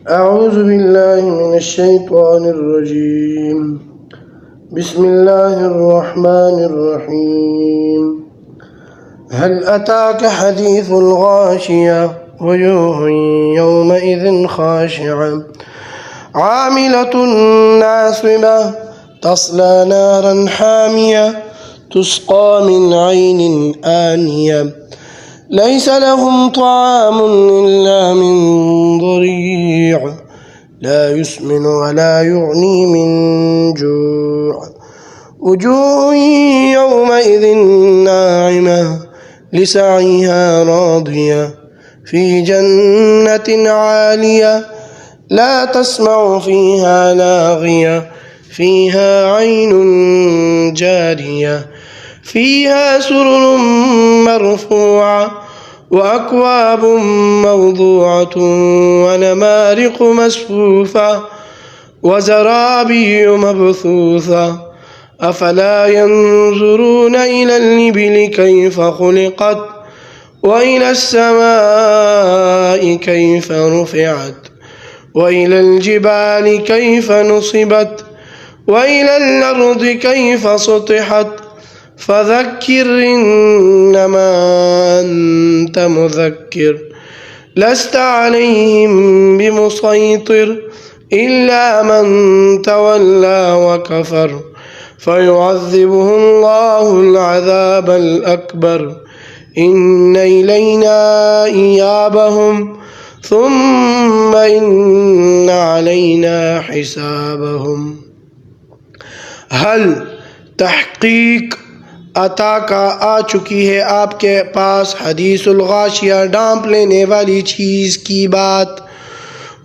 أعوذ بالله من الشيطان الرجيم. بسم الله الرحمن الرحيم. هل أتاك حديث الغاشية وجوه يومئذ خاشعة عاملة ناصبة تصلى نارا حامية تسقى من عين آنية ليس لهم طعام إلا من ضريع لا يسمن ولا يغني من جوع وجوه يومئذ ناعمة لسعيها راضية في جنة عالية لا تسمع فيها لاغية فيها عين جارية فيها سرر مرفوعة وأكواب موضوعة ونمارق مصفوفة وزرابي مبثوثة أفلا ينظرون إلى الإبل كيف خلقت وإلى السماء كيف رفعت وإلى الجبال كيف نصبت وإلى الأرض كيف سطحت فذكر إنما أنت مذكر لست عليهم بمسيطر إلا من تولى وكفر فيعذبه الله العذاب الأكبر إن إلينا إيابهم ثم إن علينا حسابهم. هل تحقیق عطا کا آ چکی ہے آپ کے پاس حدیث الغاشیہ ڈانپ لینے والی چیز کی بات.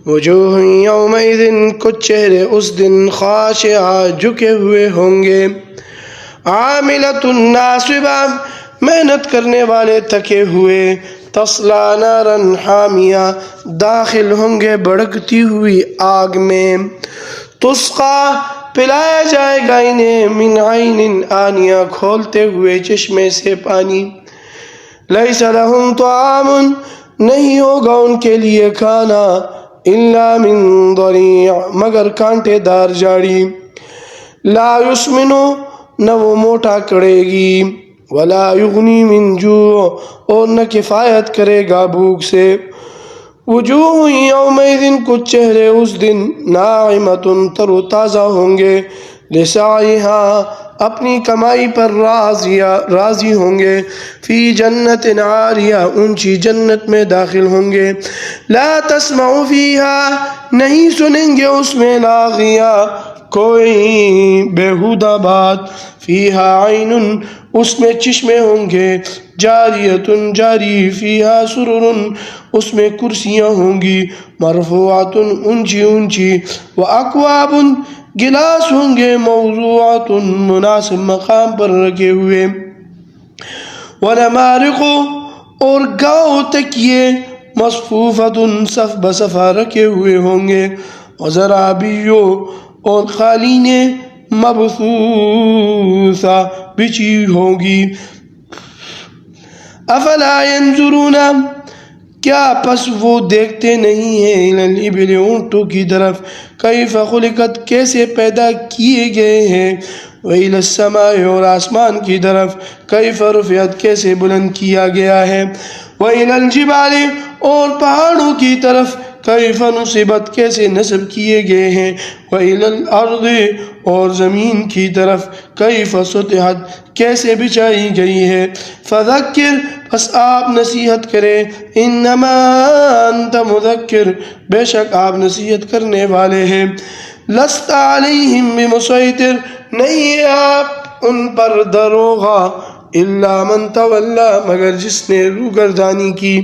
وجوہ یومئذ کچھ چہرے اس دن خاشعہ جھکے ہوئے ہوں گے عاملۃ ناصبہ محنت کرنے والے تھکے ہوئے تصلیٰ نارا حامیہ داخل ہوں گے بھڑکتی ہوئی آگ میں تسقیٰ پلایا جائے گا انہیں من عین آنیہ کھولتے ہوئے چشمے سے پانی لیس لہم طعام نہیں ہوگا ان کے لیے کھانا الا من ضریع مگر کانٹے دار جاڑی لا یسمنو نہ وہ موٹا کرے گی ولا یغنی من جوع اور نہ کفایت کرے گا بھوک سے. وجوہ یومئذ کچھ چہرے اس دن ناعمۃ تر و تازہ ہوں گے لسعیہا اپنی کمائی پر راضی ہوں گے فی جنت عالیہ اونچی جنت میں داخل ہوں گے لا تسمع فیہا نہیں سنیں گے اس میں لاغیہ کوئی بیہودہ بات فیہا عین اس میں چشمے ہوں گے جاریۃ جاری فیہا سرر اس میں کرسیاں ہوں گی مرفوعات اونچی اونچی واکواب گلاس ہوں گے موضوعات مناسب مقام پر رکھے ہوئے ونمارق اور گاؤ تکیے مصفوفۃ صف بصفہ رکھے ہوئے ہوں گے وزرابیو اور قالینیں مبثوثہ بچھی ہوگی. افلا ینظرون کیا پس وہ دیکھتے نہیں ہیں الی الابل اونٹوں کی طرف کیف خلقت کیسے پیدا کیے گئے ہیں وإلی السماء اور آسمان کی طرف کیف رفعت کیسے بلند کیا گیا ہے وإلی الجبال اور پہاڑوں کی طرف کیف نصبت کیسے نصب کیے گئے ہیں وإلی الارض اور زمین کی طرف کیف سطحت کیسے بچھائی گئی ہے فذکر بس آپ نصیحت کریں انما انت مذکر بے شک آپ نصیحت کرنے والے ہیں لست علیہم بمسیطر نہیں آپ ان پر دروغا الا من تولا مگر جس نے روگردانی کی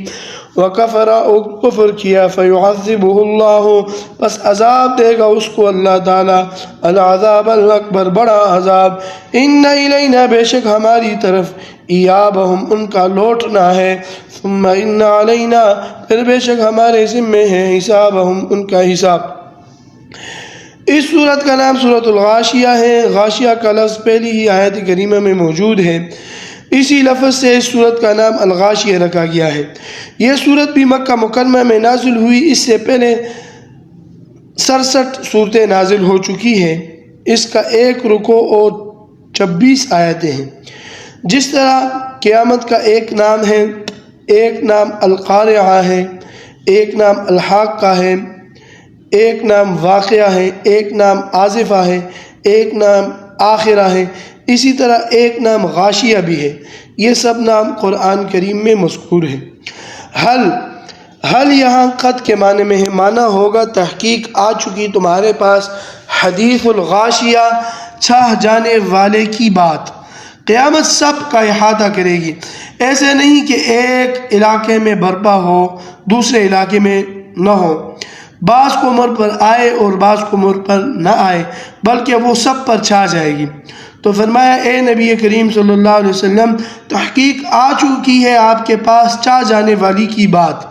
وکفر اور کفر کیا فیعذبہ اللہ بس عذاب دے گا اس کو اللہ تعالی العذاب الاکبر بڑا عذاب. ان الینا بے شک ہماری طرف ایابہم ان کا لوٹنا ہے ثم ان علینا پھر بے شک ہمارے ذمے ہے حسابہم ان کا حساب. اس صورت کا نام سورۃ الغاشیہ ہے. غاشیہ کا لفظ پہلی ہی آیت کریمہ میں موجود ہے. اسی لفظ سے اس صورت کا نام الغاشیہ رکھا گیا ہے. یہ صورت بھی مکہ مکرمہ میں نازل ہوئی. اس سے پہلے 67 صورتیں نازل ہو چکی ہیں، اس کا ایک رکوع اور 26 آیتیں ہیں۔ جس طرح قیامت کا ایک نام ہے، ایک نام القارعہ ہے، ایک نام الحاقہ ہے، ایک نام واقعہ ہے، ایک نام آزفہ ہے، ایک نام آخرہ ہے، اسی طرح ایک نام غاشیہ بھی ہے۔ یہ سب نام قرآن کریم میں مذکور ہیں۔ حل یہاں قد کے معنی میں ہے، معنی ہوگا تحقیق آ چکی تمہارے پاس حدیث الغاشیہ، چھا جانے والے کی بات۔ قیامت سب کا احاطہ کرے گی، ایسے نہیں کہ ایک علاقے میں برپا ہو دوسرے علاقے میں نہ ہو، بعض قوموں پر آئے اور بعض قوموں پر نہ آئے، بلکہ وہ سب پر چھا جائے گی۔ تو فرمایا اے نبی کریم صلی اللہ علیہ وسلم، تحقیق آ چکی ہے آپ کے پاس چھا جانے والی کی بات۔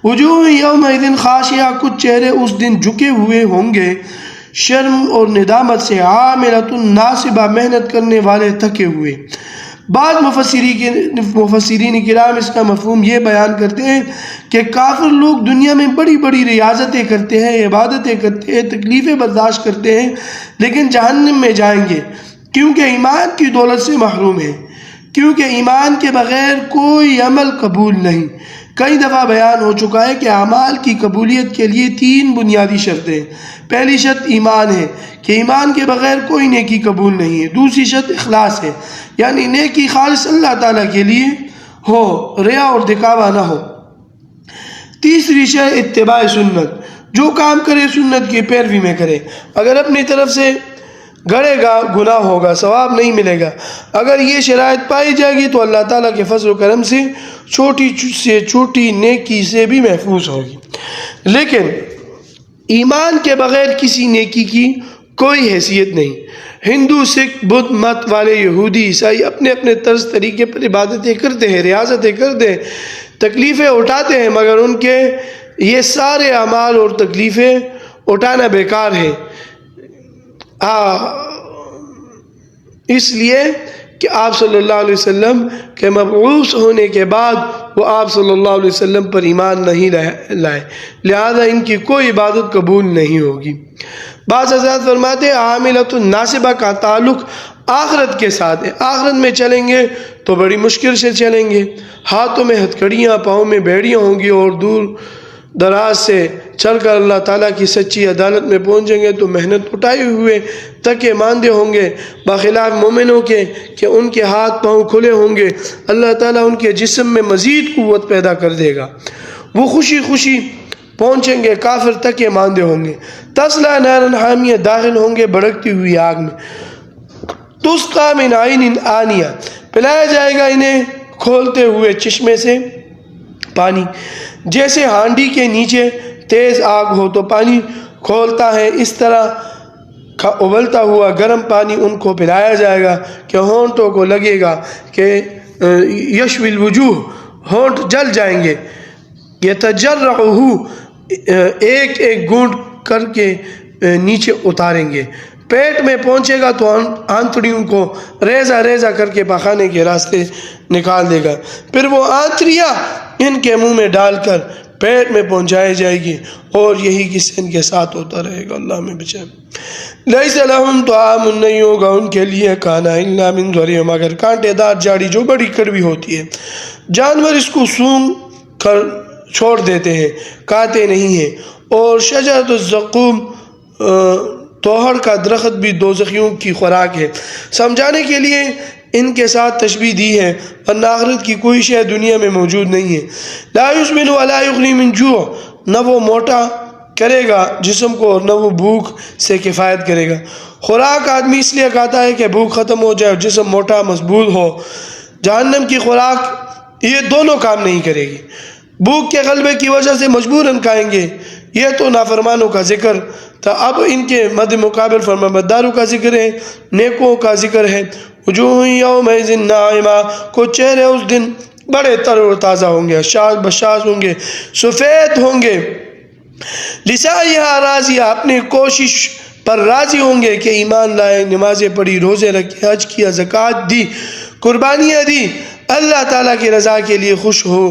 وجوہ یومئذ خاشعہ، کچھ چہرے اس دن جھکے ہوئے ہوں گے شرم اور ندامت سے، عاملۃ ناصبہ، محنت کرنے والے تھکے ہوئے۔ بعض مفسرین کرام اس کا مفہوم یہ بیان کرتے ہیں کہ کافر لوگ دنیا میں بڑی بڑی ریاضتیں کرتے ہیں، عبادتیں کرتے ہیں، تکلیفیں برداشت کرتے ہیں، لیکن جہنم میں جائیں گے کیونکہ ایمان کی دولت سے محروم ہیں، کیونکہ ایمان کے بغیر کوئی عمل قبول نہیں۔ کئی دفعہ بیان ہو چکا ہے کہ اعمال کی قبولیت کے لیے 3 بنیادی شرطیں ہیں۔ پہلی شرط ایمان ہے کہ ایمان کے بغیر کوئی نیکی قبول نہیں ہے۔ دوسری شرط اخلاص ہے، یعنی نیکی خالص اللہ تعالیٰ کے لیے ہو، ریا اور دکھاوا نہ ہو۔ تیسری شرط اتباع سنت، جو کام کرے سنت کی پیروی میں کرے۔ اگر اپنی طرف سے گڑے گا گناہ ہوگا، ثواب نہیں ملے گا۔ اگر یہ شرائط پائی جائے گی تو اللہ تعالیٰ کے فضل و کرم سے چھوٹی سے چھوٹی نیکی سے بھی محفوظ ہوگی۔ لیکن ایمان کے بغیر کسی نیکی کی کوئی حیثیت نہیں۔ ہندو، سکھ، بدھ مت والے، یہودی، عیسائی اپنے اپنے طرز طریقے پر عبادتیں کرتے ہیں، ریاضتیں کرتے ہیں، تکلیفیں اٹھاتے ہیں، مگر ان کے یہ سارے اعمال اور تکلیفیں اٹھانا بیکار ہے، اس لیے کہ آپ صلی اللہ علیہ وسلم کے مبعوث ہونے کے بعد وہ آپ صلی اللہ علیہ وسلم پر ایمان نہیں لائے، لہذا ان کی کوئی عبادت قبول نہیں ہوگی۔ بعض حضرات فرماتے ہیں عاملۃ ناصبہ کا تعلق آخرت کے ساتھ ہے، آخرت میں چلیں گے تو بڑی مشکل سے چلیں گے، ہاتھوں میں ہتھکڑیاں، پاؤں میں بیڑیاں ہوں گی، اور دور دراز سے چل کر اللہ تعالیٰ کی سچی عدالت میں پہنچیں گے تو محنت اٹھائے ہوئے تکے ماندے ہوں گے، بخلاف مومنوں کے کہ ان کے ہاتھ پاؤں کھلے ہوں گے، اللہ تعالیٰ ان کے جسم میں مزید قوت پیدا کر دے گا، وہ خوشی خوشی پہنچیں گے، کافر تکے ماندے ہوں گے۔ تصلیٰ نارا حامیہ، داخل ہوں گے بھڑکتی ہوئی آگ میں۔ تسقیٰ من عین آنیہ، پلایا جائے گا انہیں کھولتے ہوئے چشمے سے پانی، جیسے ہانڈی کے نیچے تیز آگ ہو تو پانی کھولتا ہے، اس طرح کا ابلتا ہوا گرم پانی ان کو پلایا جائے گا کہ ہونٹوں کو لگے گا کہ یشوی الوجوہ، ہونٹ جل جائیں گے، یتجرعہ، ایک ایک گھونٹ کر کے نیچے اتاریں گے، پیٹ میں پہنچے گا تو آنتڑیوں کو ریزہ ریزہ کر کے پخانے کے راستے نکال دے گا، پھر وہ آنتڑیاں ان کے منہ میں ڈال کر پیٹ میں پہنچائی جائے گی، اور یہی قصہ ان کے ساتھ ہوتا رہے گا، اللہ میں بچائے۔ لیس لہم طعام، نہیں ہوگا ان کے لیے کھانا، الا من ضریع، مگر کانٹے دار جاڑی جو بڑی کڑوی ہوتی ہے، جانور اس کو سونگھ کر چھوڑ دیتے ہیں، کھاتے نہیں ہیں۔ اور شجرۃ الزقوم، توہڑ کا درخت بھی دوزخیوں کی خوراک ہے۔ سمجھانے کے لیے ان کے ساتھ تشبیہ دی ہے، ورنہ آخرت کی کوئی شے دنیا میں موجود نہیں ہے۔ لا یسمن ولا یغنی من جوع، نہ وہ موٹا کرے گا جسم کو اور نہ وہ بھوک سے کفایت کرے گا۔ خوراک آدمی اس لیے کھاتا ہے کہ بھوک ختم ہو جائے اور جسم موٹا مضبوط ہو۔ جہنم کی خوراک یہ دونوں کام نہیں کرے گی۔ بھوک کے غلبے کی وجہ سے مجبوراً کھائیں گے، یہ تو نافرمانوں کا ذکر تھا، اب ان کے مد مقابل فرمانبرداروں کا ذکر ہے، نیکوں کا ذکر ہے۔ وجوہ یومئذ ناعمہ، کچھ چہرے اس دن بڑے تر و تازہ ہوں گے، شاذ بشاذ ہوں گے، سفید ہوں گے، لسعیہا راضیہ، اپنی کوشش پر راضی ہوں گے کہ ایمان لائے، نمازیں پڑھی، روزے رکھے، حج کیا، زکوٰۃ دی، قربانیاں دی، اللہ تعالیٰ کی رضا کے لیے خوش ہو،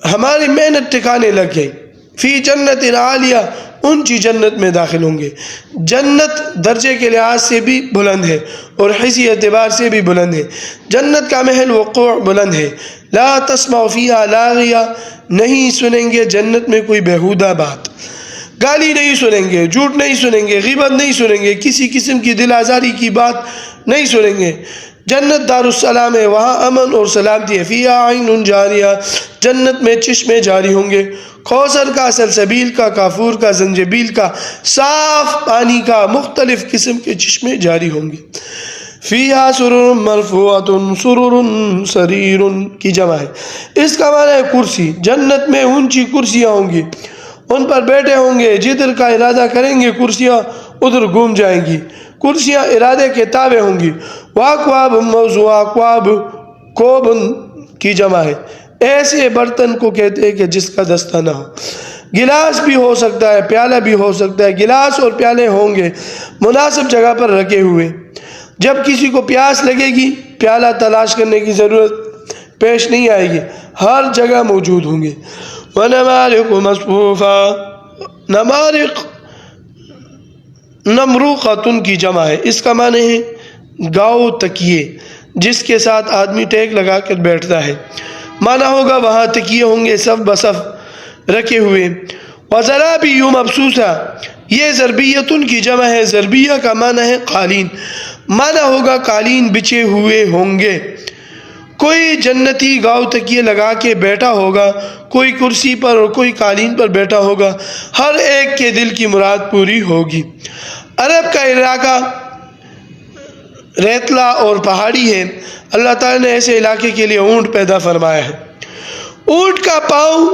ہماری محنت ٹھکانے لگ گئی۔ فی جنت عالیہ، اونچی جنت میں داخل ہوں گے۔ جنت درجے کے لحاظ سے بھی بلند ہے اور حسی اعتبار سے بھی بلند ہے۔ جنت کا محل وقوع بلند ہے۔ لا تسمع فیہا لاغیہ، نہیں سنیں گے جنت میں کوئی بیہودہ بات، گالی نہیں سنیں گے، جھوٹ نہیں سنیں گے، غیبت نہیں سنیں گے، کسی قسم کی دل آزاری کی بات نہیں سنیں گے۔ جنت دار السلام ہے، وہاں امن اور سلامتی ہے۔ فیہا عین جاریہ، جنت میں چشمے جاری ہوں گے، کوثر کا، سلسبیل کا، کافور کا، زنجبیل کا، صاف پانی کا، مختلف قسم کے چشمے جاری ہوں گے۔ فیہا سرر مرفوعۃ، سرر سریر کی جمع ہے، اس کا معنی ہے کرسی۔ جنت میں اونچی کرسیاں ہوں گی، ان پر بیٹھے ہوں گے، جدھر کا ارادہ کریں گے کرسیاں ادھر گھوم جائیں گی، کرسیاں ارادے کے تابع ہوں گی۔ واکواب موضوع، اکواب کوب کی جمع ہے، ایسے برتن کو کہتے ہیں کہ جس کا دستہ نہ ہو۔ گلاس بھی ہو سکتا ہے، پیالہ بھی ہو سکتا ہے، گلاس اور پیالے ہوں گے مناسب جگہ پر رکھے ہوئے، جب کسی کو پیاس لگے گی پیالہ تلاش کرنے کی ضرورت پیش نہیں آئے گی، ہر جگہ موجود ہوں گے۔ وَنَمَارِقُ مَصْفُوفَةٌ، نمارق نمروقۃ کی جمع ہے، اس کا معنی ہے گاؤ تکیے، جس کے ساتھ آدمی ٹیک لگا کر بیٹھتا ہے، مانا ہوگا وہاں تکیے ہوں گے صف بصف رکھے ہوئے۔ وَزَرَابِيُّ مَبْثُوثَةٌ، یہ ضربیۃ کی جمع ہے، ضربیہ کا معنی ہے قالین، مانا ہوگا قالین بچھے ہوئے ہوں گے۔ کوئی جنتی گاؤ تکیے لگا کے بیٹھا ہوگا، کوئی کرسی پر اور کوئی قالین پر بیٹھا ہوگا، ہر ایک کے دل کی مراد پوری ہوگی۔ عرب کا علاقہ ریتلا اور پہاڑی ہے، اللہ تعالیٰ نے ایسے علاقے کے لیے اونٹ پیدا فرمایا ہے۔ اونٹ کا پاؤں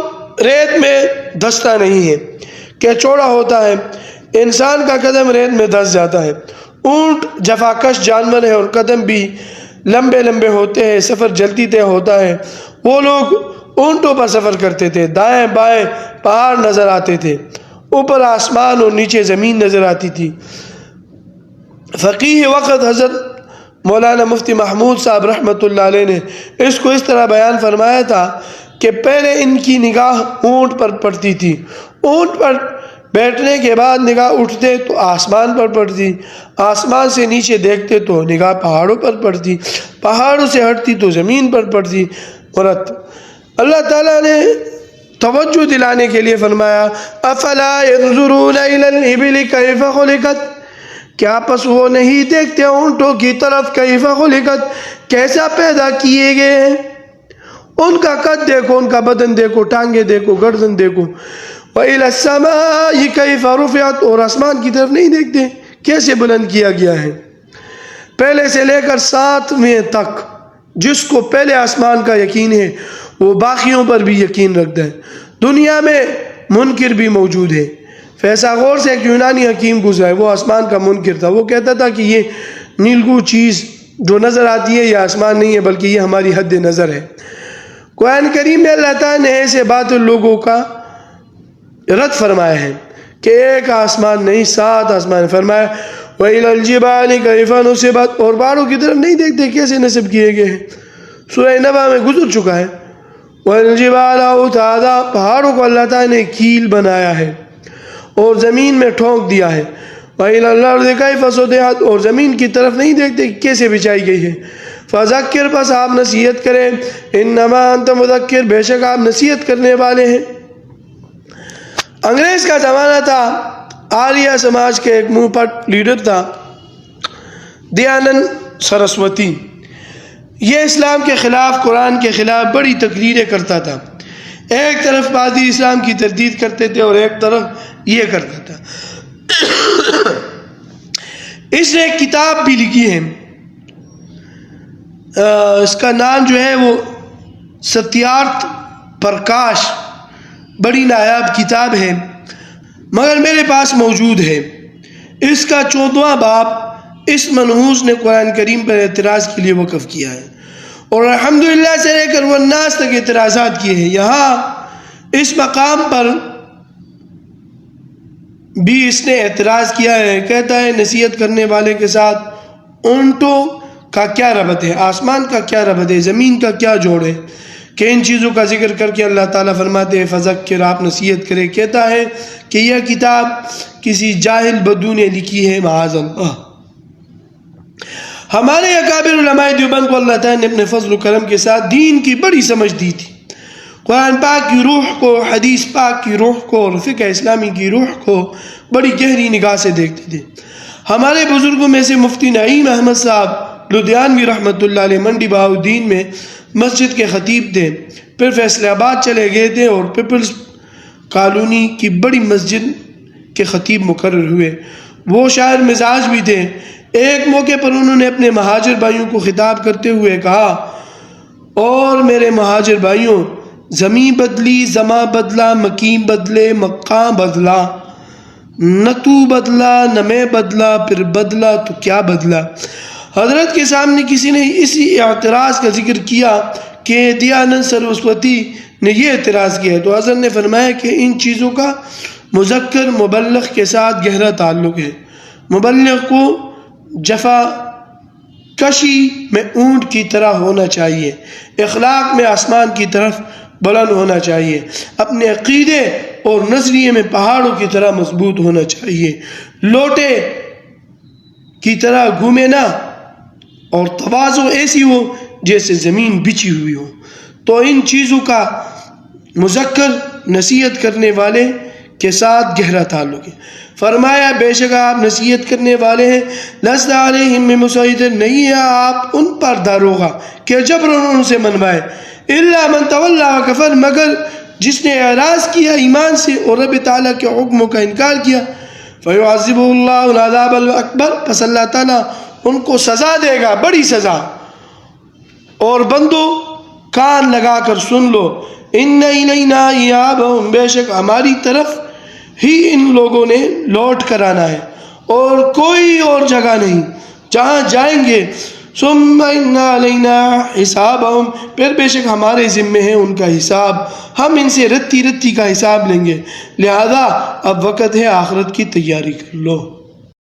ریت میں دھستا نہیں ہے کہ چوڑا ہوتا ہے، انسان کا قدم ریت میں دھس جاتا ہے۔ اونٹ جفاکش جانور ہے اور قدم بھی لمبے لمبے ہوتے ہیں، سفر جلدی طے ہوتا ہے۔ وہ لوگ اونٹوں پر سفر کرتے تھے، دائیں بائیں پہاڑ نظر آتے تھے، اوپر آسمان اور نیچے زمین نظر آتی تھی۔ فقیہ وقت حضرت مولانا مفتی محمود صاحب رحمۃ اللہ علیہ نے اس کو اس طرح بیان فرمایا تھا کہ پہلے ان کی نگاہ اونٹ پر پڑتی تھی، اونٹ پر بیٹھنے کے بعد نگاہ اٹھتے تو آسمان پر پڑتی، آسمان سے نیچے دیکھتے تو نگاہ پہاڑوں پر پڑتی، پہاڑوں سے ہٹتی تو زمین پر پڑتی۔ مرتب اللہ تعالیٰ نے توجہ دلانے کے لیے فرمایا افلا ينظرون الى الابل كيف خلقت، کیا پس وہ نہیں دیکھتے اونٹوں کی طرف کیف خلقت، کیسا پیدا کیے گئے ہیں، ان کا قد دیکھو، ان کا بدن دیکھو، ٹانگیں دیکھو، گردن دیکھو۔ وَإِلَى السَّمَاءِ كَيْفَ رُفِعَتْ، اور آسمان کی طرف نہیں دیکھتے کیسے بلند کیا گیا ہے، پہلے سے لے کر 7ویں تک۔ جس کو پہلے آسمان کا یقین ہے وہ باقیوں پر بھی یقین رکھتا ہے۔ دنیا میں منکر بھی موجود ہے۔ فیثاغور سے ایک یونانی حکیم گزرا ہے، وہ آسمان کا منکر تھا، وہ کہتا تھا کہ یہ نیلگو چیز جو نظر آتی ہے یہ آسمان نہیں ہے بلکہ یہ ہماری حد نظر ہے۔ قرآن کریم میں اللہ تعالیٰ نے ایسے باطل لوگوں کا رد فرمایا ہے کہ ایک آسمان نہیں 7 آسمان، فرمایا وَإِلَى الْجِبَالِ كَيْفَ نُصِبَتْ، اور پہاڑوں کی طرف نہیں دیکھتے کیسے نصب کیے گئے ہیں، سورہ نبا میں گزر چکا ہے۔ وَالْجِبَالَ أَوْتَادًا، پہاڑوں کو اللہ تعالیٰ نے کیل بنایا ہے اور زمین میں ٹھونک دیا ہے۔ وَإِلَى الْأَرْضِ كَيْفَ سُطِحَتْ، اور زمین کی طرف نہیں دیکھتے کیسے بچھائی گئی ہے۔ فَذَكِّرْ، بس آپ نصیحت کریں، اِنَّمَا أَنْتَ مُذَكِّرٌ، بے شک آپ نصیحت کرنے والے ہیں۔ انگریز کا زمانہ تھا، آریہ سماج کے ایک منہ پٹ لیڈر تھا دیانند سرسوتی، یہ اسلام کے خلاف، قرآن کے خلاف بڑی تقریریں کرتا تھا۔ ایک طرف پادری اسلام کی تردید کرتے تھے اور ایک طرف یہ کرتا تھا۔ اس نے ایک کتاب بھی لکھی ہے، اس کا نام جو ہے وہ ستیارتھ پرکاش، بڑی نایاب کتاب ہے، مگر میرے پاس موجود ہے۔ اس کا 14واں باب اس منحوس نے قرآن کریم پر اعتراض کے لیے وقف کیا ہے اور الحمدللہ سے لے کر والناس تک اعتراضات کیے ہیں۔ یہاں اس مقام پر بھی اس نے اعتراض کیا ہے، کہتا ہے نصیحت کرنے والے کے ساتھ اونٹوں کا کیا ربط ہے، آسمان کا کیا ربط ہے، زمین کا کیا جوڑ ہے، کہ ان چیزوں کا ذکر کر کے اللہ تعالیٰ فرماتے ہیں فذکر، آپ نصیحت کرے. کہتا ہے کہ یہ کتاب کسی جاہل بدو نے لکھی ہے، معاذ اللہ. ہمارے اکابر علماء دیوبند کو اللہ تعالیٰ نے اپنے فضل و کرم کے ساتھ دین کی بڑی سمجھ دی تھی. قرآن پاک کی روح کو، حدیث پاک کی روح کو اور فقہ اسلامی کی روح کو بڑی گہری نگاہ سے دیکھتے تھے. ہمارے بزرگوں میں سے مفتی نعیم احمد صاحب لدھیانوی رحمۃ اللہ علیہ منڈی بہاؤالدین میں مسجد کے خطیب تھے، پھر فیصل آباد چلے گئے تھے اور پیپلز کالونی کی بڑی مسجد کے خطیب مقرر ہوئے. وہ شاعر مزاج بھی تھے. ایک موقع پر انہوں نے اپنے مہاجر بھائیوں کو خطاب کرتے ہوئے کہا، اور میرے مہاجر بھائیوں، زمیں بدلی زماں بدلا، مکین بدلے مکاں بدلا، نہ تو بدلا نہ میں بدلا، پھر بدلا تو کیا بدلا. حضرت کے سامنے کسی نے اسی اعتراض کا ذکر کیا کہ دیانند سرسوتی نے یہ اعتراض کیا، تو حضرت نے فرمایا کہ ان چیزوں کا مذکر مبلغ کے ساتھ گہرا تعلق ہے. مبلغ کو جفا کشی میں اونٹ کی طرح ہونا چاہیے، اخلاق میں آسمان کی طرف بلند ہونا چاہیے، اپنے عقیدے اور نظریے میں پہاڑوں کی طرح مضبوط ہونا چاہیے، لوٹے کی طرح گھومے نہ، اور تواضع ایسی ہو جیسے زمین بچھی ہوئی ہو. تو ان چیزوں کا مذکر نصیحت کرنے والے کے ساتھ گہرا تعلق ہے. فرمایا بے شک آپ نصیحت کرنے والے ہیں، لست علیہم بمسیطر، نہیں ہے آپ ان پر داروغہ کہ جبراً ان سے منوائے، الا من تولی وکفر، مگر جس نے اعراض کیا ایمان سے اور رب تعالیٰ کے حکموں کا انکار کیا. فیعذبہ اللہ العذاب الاکبر، پس اللہ تعالیٰ ان کو سزا دے گا، بڑی سزا. اور بندو کان لگا کر سن لو، ان الینا ایابہم، بے شک ہماری طرف ہی ان لوگوں نے لوٹ کر آنا ہے اور کوئی اور جگہ نہیں جہاں جائیں گے. ثم ان علینا حسابہم، پھر بے شک ہمارے ذمے ہیں ان کا حساب، ہم ان سے رتی رتی کا حساب لیں گے. لہذا اب وقت ہے آخرت کی تیاری کر لو.